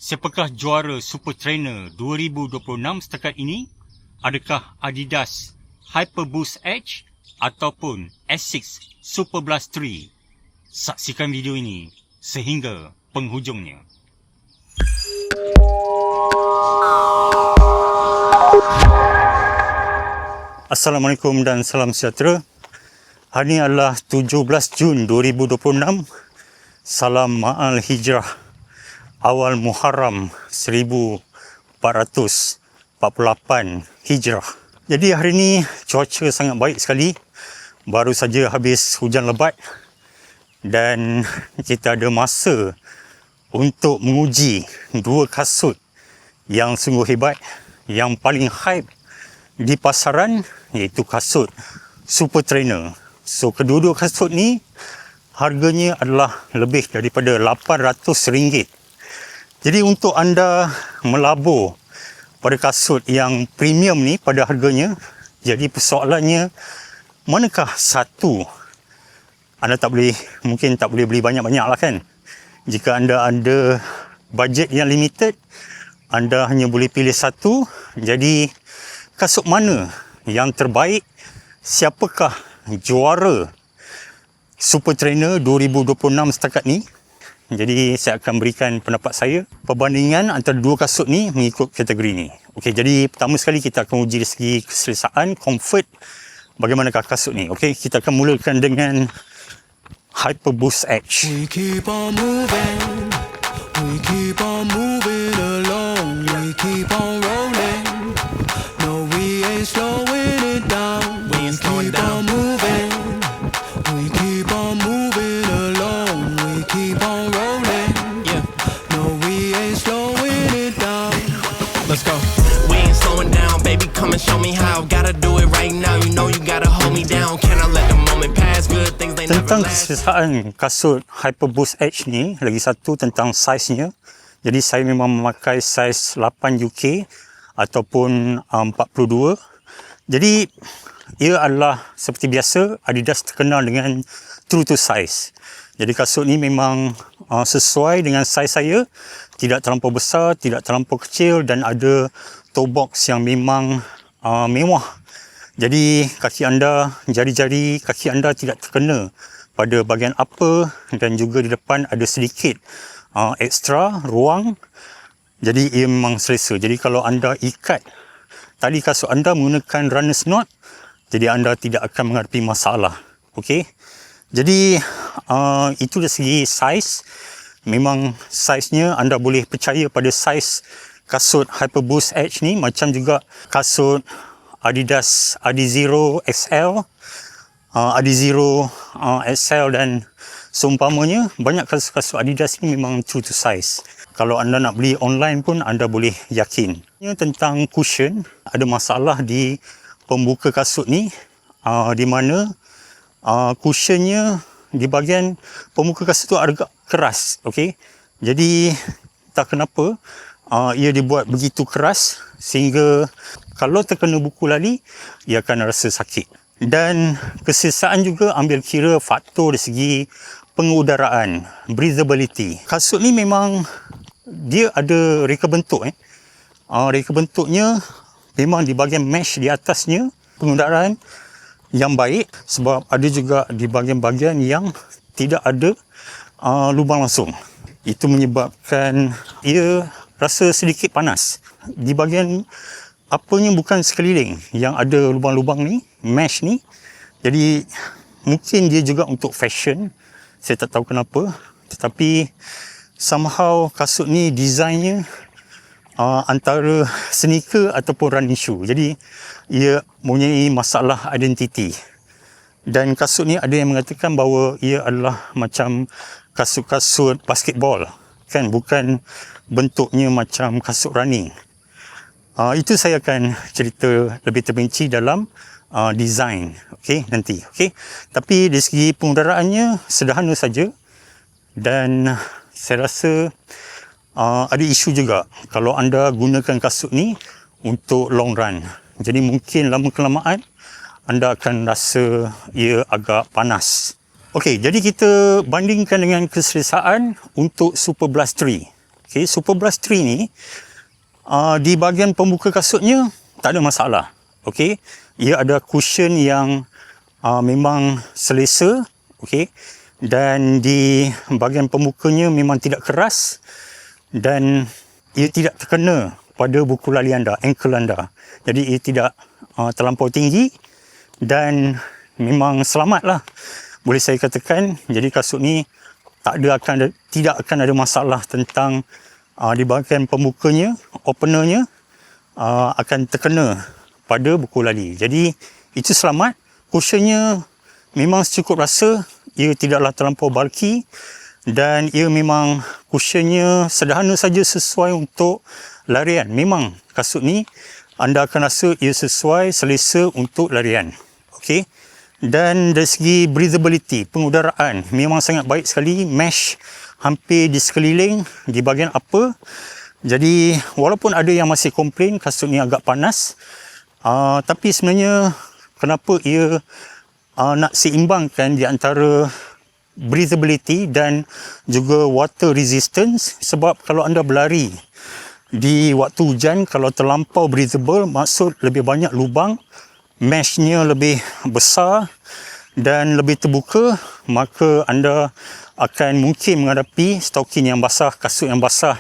Siapakah juara Super Trainer 2026 setakat ini? Adakah Adidas Hyperboost Edge ataupun Asics Super Blast 3? Saksikan video ini sehingga penghujungnya. Assalamualaikum dan salam sejahtera. Hari ini adalah 17 Jun 2026. Salam Ma'al Hijrah awal Muharram 1448 Hijrah. Jadi hari ini cuaca sangat baik sekali. Baru saja habis hujan lebat dan kita ada masa untuk menguji dua kasut yang sungguh hebat, yang paling hype di pasaran, iaitu kasut Super Trainer. So kedua-dua kasut ni harganya adalah lebih daripada RM800. Jadi untuk anda melabur pada kasut yang premium ni pada harganya, jadi persoalannya manakah satu? Anda mungkin tak boleh beli banyak-banyak lah kan. Jika anda ada bajet yang limited, anda hanya boleh pilih satu. Jadi kasut mana yang terbaik? Siapakah juara Super Trainer 2026 setakat ni? Jadi saya akan berikan pendapat saya, perbandingan antara dua kasut ni mengikut kategori ni. Okey, jadi pertama sekali kita akan uji dari segi keselesaan, comfort, bagaimanakah kasut ni. Okey, kita akan mulakan dengan Hyperboost Edge. We keep on moving, we keep on moving along, we keep on rolling. No, we ain't slowing it down. We ain't slowing down. Moving, we keep on moving along, we keep on rolling. Yeah. No, we ain't slowing it down. Let's go. We ain't slowing down, baby. Come and show me how. Gotta do it right now. You know you gotta hold me down. Can I let the moment pass? Good things they never Tentang last. keselesaan kasut Hyperboost Edge ni, lagi satu tentang saiznya. Jadi saya memang memakai saiz 8 UK ataupun 42. Jadi ia adalah seperti biasa, Adidas terkenal dengan true to size. Jadi kasut ni memang sesuai dengan saiz saya, tidak terlampau besar, tidak terlampau kecil, dan ada toe box yang memang mewah. Jadi kaki anda, jari-jari kaki anda tidak terkena pada bahagian upper, dan juga di depan ada sedikit ekstra ruang. Jadi ia memang selesa. Jadi kalau anda ikat tali kasut anda menggunakan runner's knot, jadi anda tidak akan menghadapi masalah. Okey. Jadi itu dari segi saiz. Memang saiznya anda boleh percaya pada saiz kasut Hyperboost Edge ni, macam juga kasut Adidas Adizero XL, Adizero XL dan seumpamanya. Banyak kasut-kasut Adidas ni memang true to size. Kalau anda nak beli online pun anda boleh yakin. Tentang cushion, ada masalah di pembuka kasut ni, di mana cushionnya di bahagian pembuka kasut tu agak keras. Okey, jadi tak kenapa ia dibuat begitu keras sehingga kalau terkena buku lali ia akan rasa sakit. Dan keselesaan juga ambil kira faktor dari segi pengudaraan, breathability. Kasut ni memang dia ada reka bentuk. Reka bentuknya memang di bahagian mesh di atasnya, pengudaraan yang baik, sebab ada juga di bahagian-bahagian yang tidak ada lubang langsung. Itu menyebabkan ia rasa sedikit panas. Di bahagian apanya bukan sekeliling yang ada lubang-lubang ni, mesh ni. Jadi mungkin dia juga untuk fashion, saya tak tahu kenapa, tetapi somehow kasut ni desainnya antara sneaker ataupun running shoe. Jadi ia mempunyai masalah identiti. Dan kasut ni ada yang mengatakan bahawa ia adalah macam kasut-kasut basketball, kan, bukan bentuknya macam kasut running. Itu saya akan cerita lebih terperinci dalam design, okey, nanti. Okey, tapi dari segi pengudaraannya sederhana saja, dan saya rasa ada isu juga kalau anda gunakan kasut ni untuk long run. Jadi mungkin lama-kelamaan anda akan rasa ia agak panas. Okey, jadi kita bandingkan dengan keselesaan untuk Super Blast 3. Okay, Superblast 3 ni di bahagian pembuka kasutnya tak ada masalah. Okay, ia ada cushion yang memang selesa. Okay, dan di bahagian pembukanya memang tidak keras dan ia tidak terkena pada buku lali anda, ankle anda. Jadi ia tidak terlampau tinggi dan memang selamatlah, boleh saya katakan. Jadi kasut ni tidak akan ada masalah tentang di bahagian pembukanya, openernya akan terkena pada buku lali. Jadi itu selamat. Cushionnya memang secukup rasa, ia tidaklah terlampau bulky dan ia memang cushionnya sederhana saja, sesuai untuk larian. Memang kasut ni anda akan rasa ia sesuai, selesa untuk larian. Okey. Dan dari segi breathability, pengudaraan memang sangat baik sekali. Mesh hampir di sekeliling di bahagian upper. Jadi walaupun ada yang masih komplain kasut ni agak panas, tapi sebenarnya kenapa ia nak seimbangkan di antara breathability dan juga water resistance. Sebab kalau anda berlari di waktu hujan, kalau terlampau breathable, maksud lebih banyak lubang, meshnya lebih besar dan lebih terbuka, maka anda akan mungkin menghadapi stokin yang basah, kasut yang basah.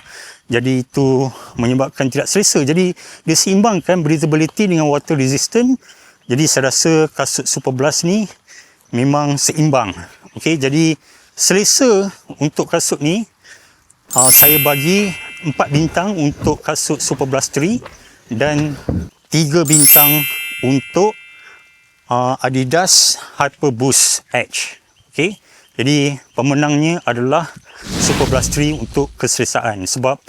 Jadi itu menyebabkan tidak selesa. Jadi dia seimbangkan breathability dengan water resistant. Jadi saya rasa kasut Superblast ni memang seimbang. Okey, jadi selesa untuk kasut ni saya bagi 4 bintang untuk kasut Superblast 3 dan 3 bintang untuk Adidas Hyperboost Edge. Okey, jadi pemenangnya adalah Superblast 3 untuk keselesaan. Sebab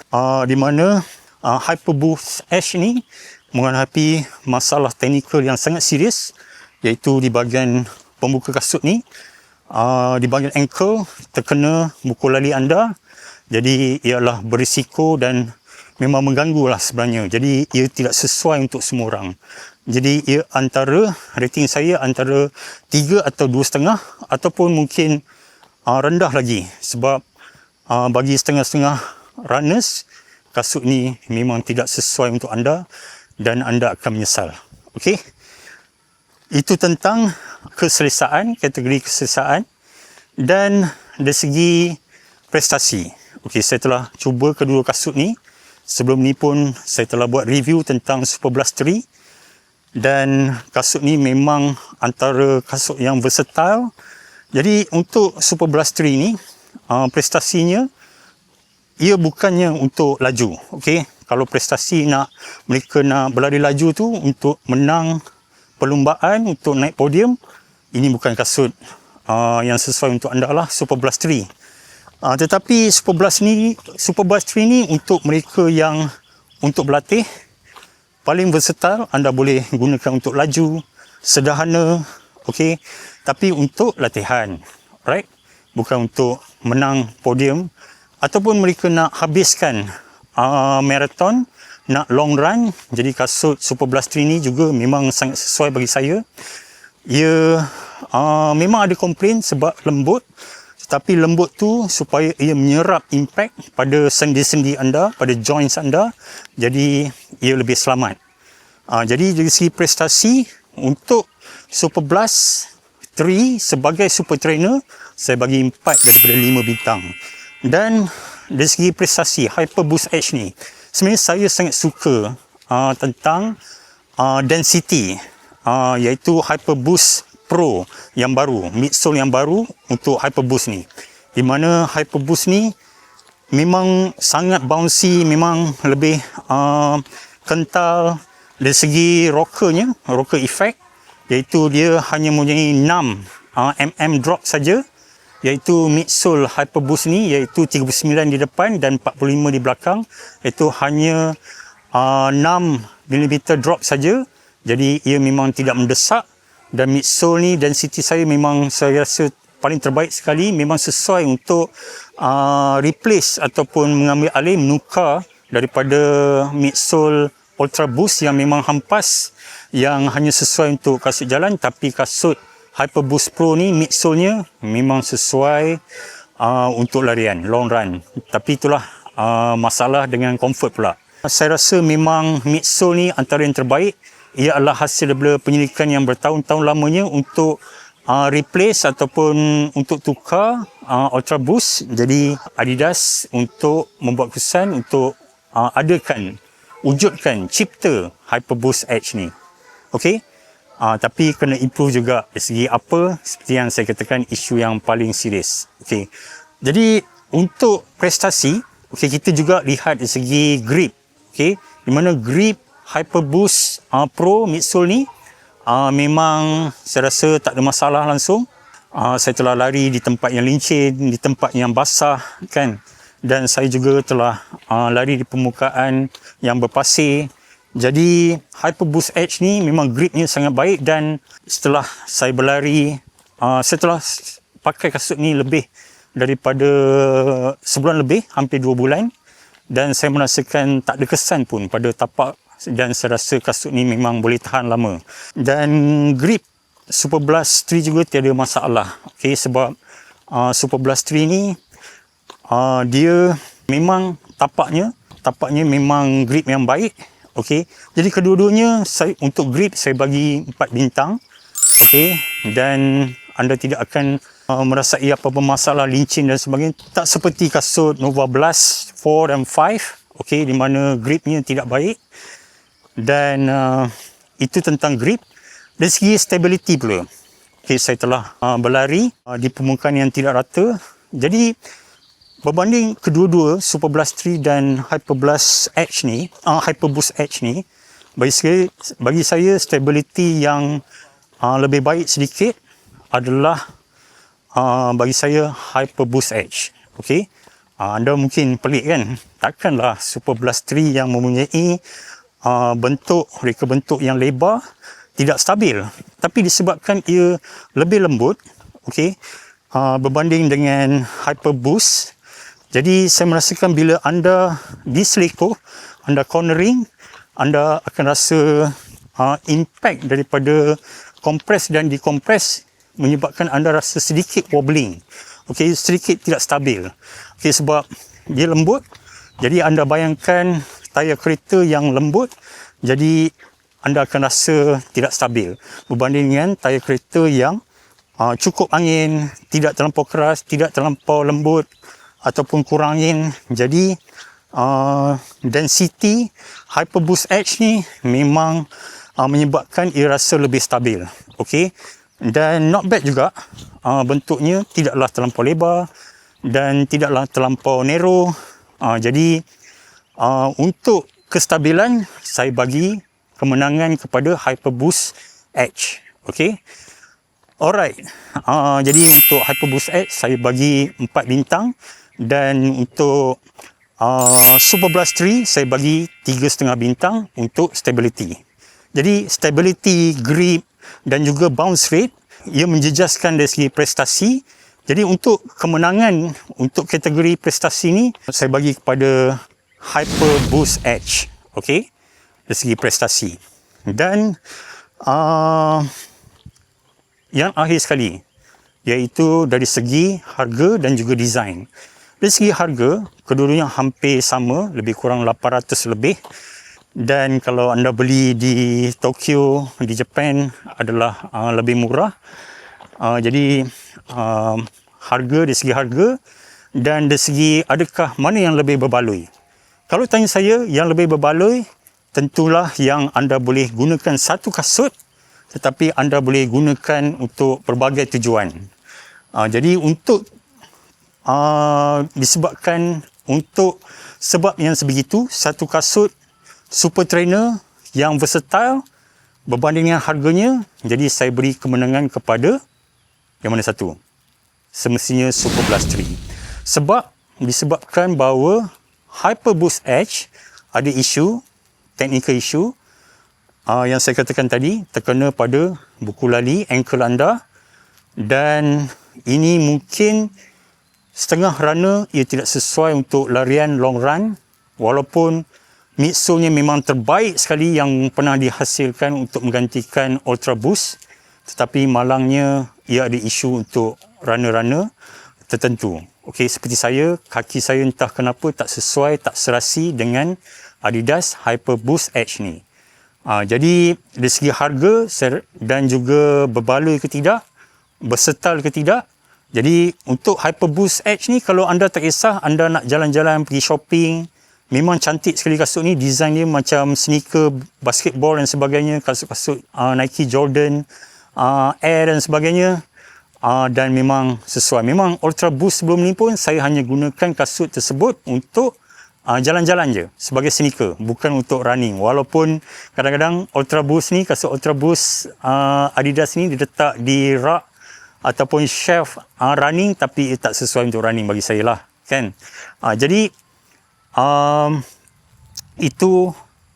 di mana Hyperboost Edge ni menghadapi masalah teknikal yang sangat serius, iaitu di bahagian pembuka kasut ni, di bahagian ankle terkena buku lali anda. Jadi ialah berisiko dan memang mengganggu lah sebenarnya. Jadi ia tidak sesuai untuk semua orang. Jadi ia rating saya antara 3 atau 2.5 ataupun mungkin rendah lagi. Sebab bagi setengah-setengah runners, kasut ni memang tidak sesuai untuk anda dan anda akan menyesal. Okey, itu tentang keselesaan, kategori keselesaan. Dan dari segi prestasi, okey, saya telah cuba kedua kasut ni. Sebelum ni pun saya telah buat review tentang Superblast 3 dan kasut ni memang antara kasut yang versatile. Jadi untuk Superblast 3 ni prestasinya, ia bukannya untuk laju. Okey, kalau prestasi mereka nak berlari laju tu untuk menang perlumbaan, untuk naik podium, ini bukan kasut yang sesuai untuk anda lah, Superblast 3. Tetapi Superblast 3 ni untuk mereka yang untuk berlatih, paling versatile. Anda boleh gunakan untuk laju, sederhana, okey, tapi untuk latihan, right? Bukan untuk menang podium, ataupun mereka nak habiskan marathon, nak long run. Jadi kasut Superblast 3 ni juga memang sangat sesuai bagi saya. Ia memang ada komplain sebab lembut, tetapi lembut tu supaya ia menyerap impact pada sendi-sendi anda, pada joints anda. Jadi ia lebih selamat. Jadi dari segi prestasi untuk Superblast 3 sebagai super trainer, saya bagi 4 daripada 5 bintang. Dan dari segi prestasi Hyperboost Edge ni, sebenarnya saya sangat suka tentang density, iaitu Hyperboost Pro yang baru, midsole yang baru untuk Hyperboost ni. Di mana Hyperboost ni memang sangat bouncy, memang lebih kental. Dari segi rockernya, rocker effect, iaitu dia hanya mempunyai 6 mm drop saja, iaitu midsole Hyperboost ni, iaitu 39 di depan dan 45 di belakang, iaitu hanya 6 mm drop saja. Jadi ia memang tidak mendesak. Dan midsole ni, density saya memang saya rasa paling terbaik sekali. Memang sesuai untuk replace ataupun mengambil alih, menukar daripada midsole Ultra Boost yang memang hampas, yang hanya sesuai untuk kasut jalan. Tapi kasut Hyperboost Pro ni, midsolenya memang sesuai untuk larian, long run. Tapi itulah masalah dengan comfort pula. Saya rasa memang midsole ni antara yang terbaik. Ia adalah hasil daripada penyelidikan yang bertahun-tahun lamanya untuk replace ataupun untuk tukar Ultra Boost. Jadi Adidas untuk membuat keputusan untuk wujudkan cipta Hyperboost Edge ni. Okey. Tapi kena improve juga dari segi apa, seperti yang saya katakan, isu yang paling serius. Okey. Jadi untuk prestasi, kita juga lihat dari segi grip. Okey. Di mana grip Hyperboost Pro midsole ni memang saya rasa tak ada masalah langsung. Saya telah lari di tempat yang licin, di tempat yang basah kan. Dan saya juga telah lari di permukaan yang berpasir. Jadi Hyperboost Edge ni memang gripnya sangat baik, dan setelah saya berlari, saya telah pakai kasut ni lebih daripada sebulan lebih, hampir 2 bulan, dan saya merasakan tak ada kesan pun pada tapak, dan saya rasa kasut ni memang boleh tahan lama. Dan grip Super Blast 3 juga tiada masalah. Okey, sebab Super Blast 3 ni dia memang tapaknya memang grip yang baik. Okey, jadi kedua-duanya untuk grip saya bagi 4 bintang. Okey, dan anda tidak akan merasai apa-apa masalah licin dan sebagainya. Tak seperti kasut Nova Blast 4 dan 5, okey, di mana gripnya tidak baik. Dan itu tentang grip. Dari segi stability pula, okey, saya telah berlari di permukaan yang tidak rata. Jadi berbanding kedua-dua Super Blast 3 dan Hyperboost Edge ni, bagi saya stability yang lebih baik sedikit adalah bagi saya Hyperboost Edge. Okey. Anda mungkin pelik kan? Takkanlah Super Blast 3 yang mempunyai reka bentuk yang lebar tidak stabil, tapi disebabkan ia lebih lembut, okey, berbanding dengan Hyperboost. Jadi saya merasakan bila anda diselikoh, anda cornering, anda akan rasa impact daripada kompres dan dikompres, menyebabkan anda rasa sedikit wobbling. Okey, sedikit tidak stabil. Okey, sebab dia lembut. Jadi anda bayangkan tayar kereta yang lembut, jadi anda akan rasa tidak stabil berbanding dengan tayar kereta yang cukup angin, tidak terlampau keras, tidak terlampau lembut ataupun kurang angin. Jadi density Hyperboost Edge ni memang menyebabkan ia rasa lebih stabil. Okey, dan not bad juga, bentuknya tidaklah terlampau lebar dan tidaklah terlampau narrow. Jadi untuk kestabilan, saya bagi kemenangan kepada Hyperboost Edge. Okey. Alright. Jadi untuk Hyperboost Edge saya bagi 4 bintang, dan untuk Super Blast 3 saya bagi 3,5 bintang untuk stability. Jadi stability, grip dan juga bounce rate ia menjejaskan dari segi prestasi. Jadi untuk kemenangan untuk kategori prestasi ni saya bagi kepada Hyperboost Edge. Okey, dari segi prestasi. Dan yang akhir sekali, iaitu dari segi harga dan juga design. Dari segi harga, kedua-duanya hampir sama, lebih kurang 800 lebih. Dan kalau anda beli di Tokyo, di Jepun adalah lebih murah. Jadi harga, dari segi harga, dan dari segi adakah mana yang lebih berbaloi. Kalau tanya saya, yang lebih berbaloi tentulah yang anda boleh gunakan satu kasut, tetapi anda boleh gunakan untuk pelbagai tujuan. Jadi untuk disebabkan untuk sebab yang sebegitu, satu kasut Super Trainer yang versatile berbanding dengan harganya, jadi saya beri kemenangan kepada yang mana satu? Semestinya Super Blast 3. Sebab disebabkan bahawa Hyperboost Edge ada isu, technical issue yang saya katakan tadi, terkena pada buku lali ankle anda, dan ini mungkin setengah runner ia tidak sesuai untuk larian long run, walaupun midsole-nya memang terbaik sekali yang pernah dihasilkan untuk menggantikan Ultra Boost, tetapi malangnya ia ada isu untuk runner-runner tertentu. Okey, seperti saya, kaki saya entah kenapa tak sesuai, tak serasi dengan Adidas Hyperboost Edge ni. Jadi dari segi harga dan juga berbaloi ke tidak, versatile ke tidak. Jadi untuk Hyperboost Edge ni, kalau anda tak kisah, anda nak jalan-jalan pergi shopping, memang cantik sekali kasut ni. Design dia macam sneaker basketball dan sebagainya, kasut-kasut Nike Jordan, Air dan sebagainya. Dan memang sesuai. Memang Ultra Boost sebelum ni pun saya hanya gunakan kasut tersebut untuk jalan-jalan je sebagai sneaker, bukan untuk running. Walaupun kadang-kadang Ultra Boost ni, kasut Ultra Boost Adidas ni diletak di rak ataupun shelf running, tapi tak sesuai untuk running bagi saya lah, kan. Jadi itu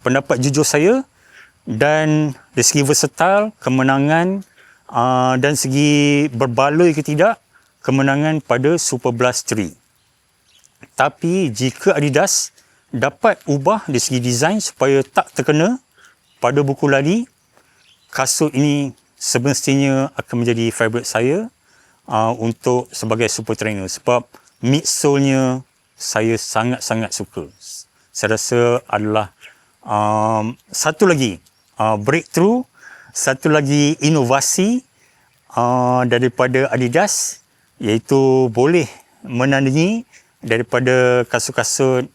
pendapat jujur saya. Dan dari segi versatile, kemenangan dan segi berbaloi ke tidak, kemenangan pada Super Blast 3. Tapi jika Adidas dapat ubah dari segi design supaya tak terkena pada buku lari, kasut ini semestinya akan menjadi favourite saya untuk sebagai super trainer, sebab midsole-nya saya sangat-sangat suka. Saya rasa adalah satu lagi breakthrough, satu lagi inovasi daripada Adidas, iaitu boleh menandingi daripada kasut-kasut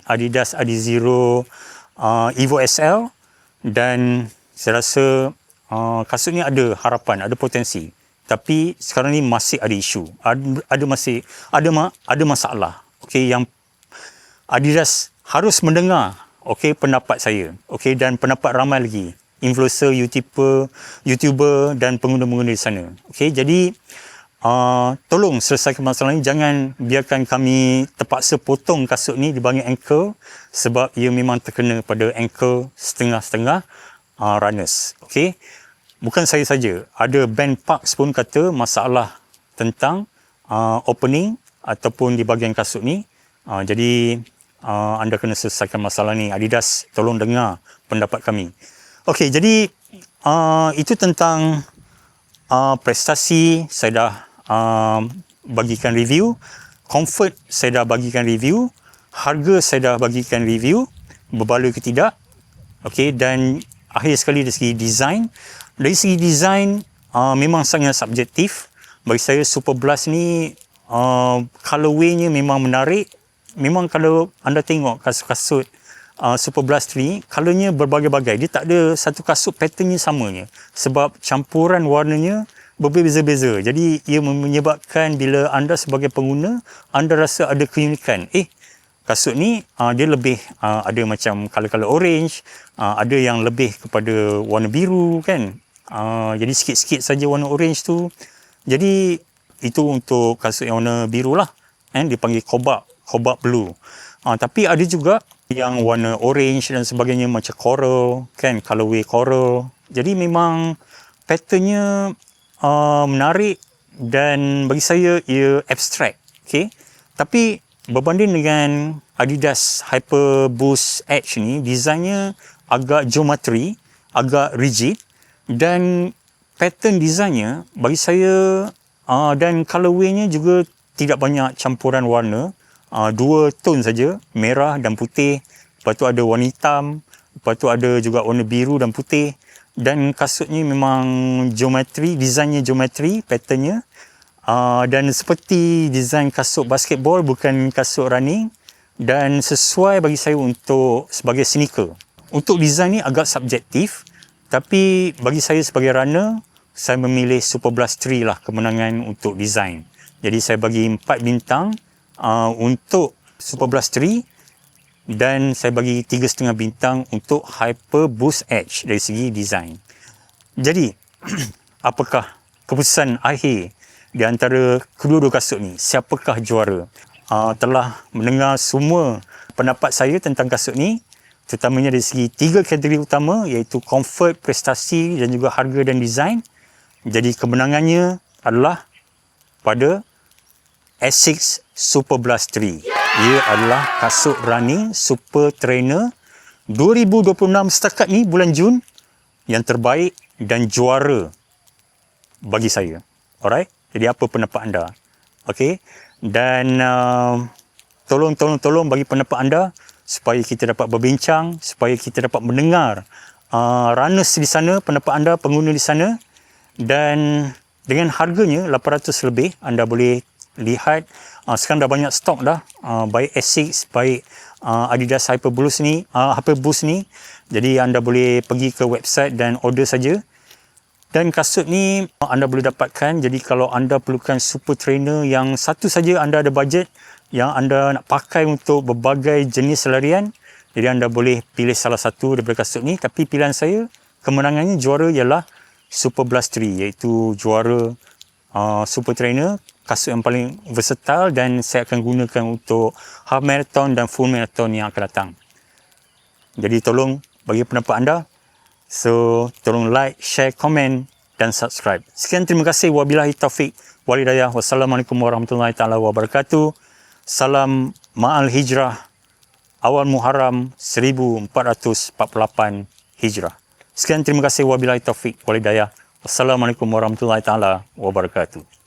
Adidas Adizero Evo SL. Dan saya rasa kasut ni ada harapan, ada potensi. Tapi sekarang ni masih ada isu, ada masalah. Okey, yang Adidas harus mendengar pendapat saya, dan pendapat ramai lagi influencer, YouTuber dan pengguna-pengguna di sana. Jadi tolong selesaikan masalah ni. Jangan biarkan kami terpaksa potong kasut ni di bahagian ankle, sebab ia memang terkena pada ankle setengah-setengah runners. Bukan saya saja, ada band Parks pun kata masalah tentang opening ataupun di bahagian kasut ni. Jadi anda kena selesaikan masalah ni. Adidas, tolong dengar pendapat kami. Jadi itu tentang prestasi. Saya dah bagikan review. Comfort saya dah bagikan review. Harga saya dah bagikan review. Berbaloi ke tidak. Dan akhir sekali dari segi design. Dari segi design memang sangat subjektif. Bagi saya Super Blast ni colorway-nya memang menarik. Memang kalau anda tengok kasut-kasut Super Blast 3, colornya berbagai-bagai. Dia tak ada satu kasut patternnya samanya, sebab campuran warnanya berbeza-beza. Jadi ia menyebabkan bila anda sebagai pengguna, anda rasa ada keunikan. Kasut ni dia lebih ada macam color-color orange, ada yang lebih kepada warna biru, kan. Jadi sikit-sikit saja warna orange tu. Jadi itu untuk kasut yang warna biru lah, dipanggil cobalt blue. Tapi ada juga yang warna orange dan sebagainya, macam coral, kan, colorway coral. Jadi memang patternnya menarik dan bagi saya ia abstract. Tapi berbanding dengan Adidas Hyperboost Edge ni, desainnya agak geometri, agak rigid, dan pattern desainnya bagi saya dan colorway-nya juga tidak banyak campuran warna. Dua tone saja, merah dan putih. Lepas tu ada warna hitam, lepas tu ada juga warna biru dan putih. Dan kasutnya memang geometri, desainnya geometri, patternnya. Dan seperti desain kasut basketball, bukan kasut running. Dan sesuai bagi saya untuk sebagai sneaker. Untuk desain ni agak subjektif, tapi bagi saya sebagai runner, saya memilih Super Blast 3 lah kemenangan untuk desain. Jadi saya bagi 4 bintang untuk Super Blast 3, dan saya bagi 3,5 bintang untuk Hyperboost Edge dari segi desain. Jadi apakah keputusan akhir di antara kedua-dua kasut ni? Siapakah juara? Telah mendengar semua pendapat saya tentang kasut ni, terutamanya dari segi 3 kategori utama, iaitu comfort, prestasi dan juga harga dan desain. Jadi kemenangannya adalah pada Asics Super Blast 3. Ia adalah kasut running super trainer 2026 setakat ni, bulan Jun, yang terbaik dan juara bagi saya. Alright? Jadi apa pendapat anda? Dan tolong bagi pendapat anda supaya kita dapat berbincang, supaya kita dapat mendengar runners di sana, pendapat anda, pengguna di sana. Dan dengan harganya 800 lebih, anda boleh lihat sekarang dah banyak stok dah, baik Asics, baik Adidas Hyperboost ni. Jadi anda boleh pergi ke website dan order saja. Dan kasut ni anda boleh dapatkan. Jadi kalau anda perlukan super trainer yang satu saja, anda ada bajet yang anda nak pakai untuk berbagai jenis larian, jadi anda boleh pilih salah satu daripada kasut ni. Tapi pilihan saya, kemenangannya juara ialah Super Blast 3, iaitu juara super trainer, kasut yang paling versatile dan saya akan gunakan untuk half marathon dan full marathon yang akan datang. Jadi tolong bagi pendapat anda. So, tolong like, share, komen dan subscribe. Sekian, terima kasih. Wabillahi taufik walhidayah. Wassalamualaikum warahmatullahi taala wabarakatuh. Salam Ma'al Hijrah awal Muharram 1448 Hijrah. Sekian, terima kasih. Wabillahi taufik walhidayah. Wassalamualaikum warahmatullahi taala wabarakatuh.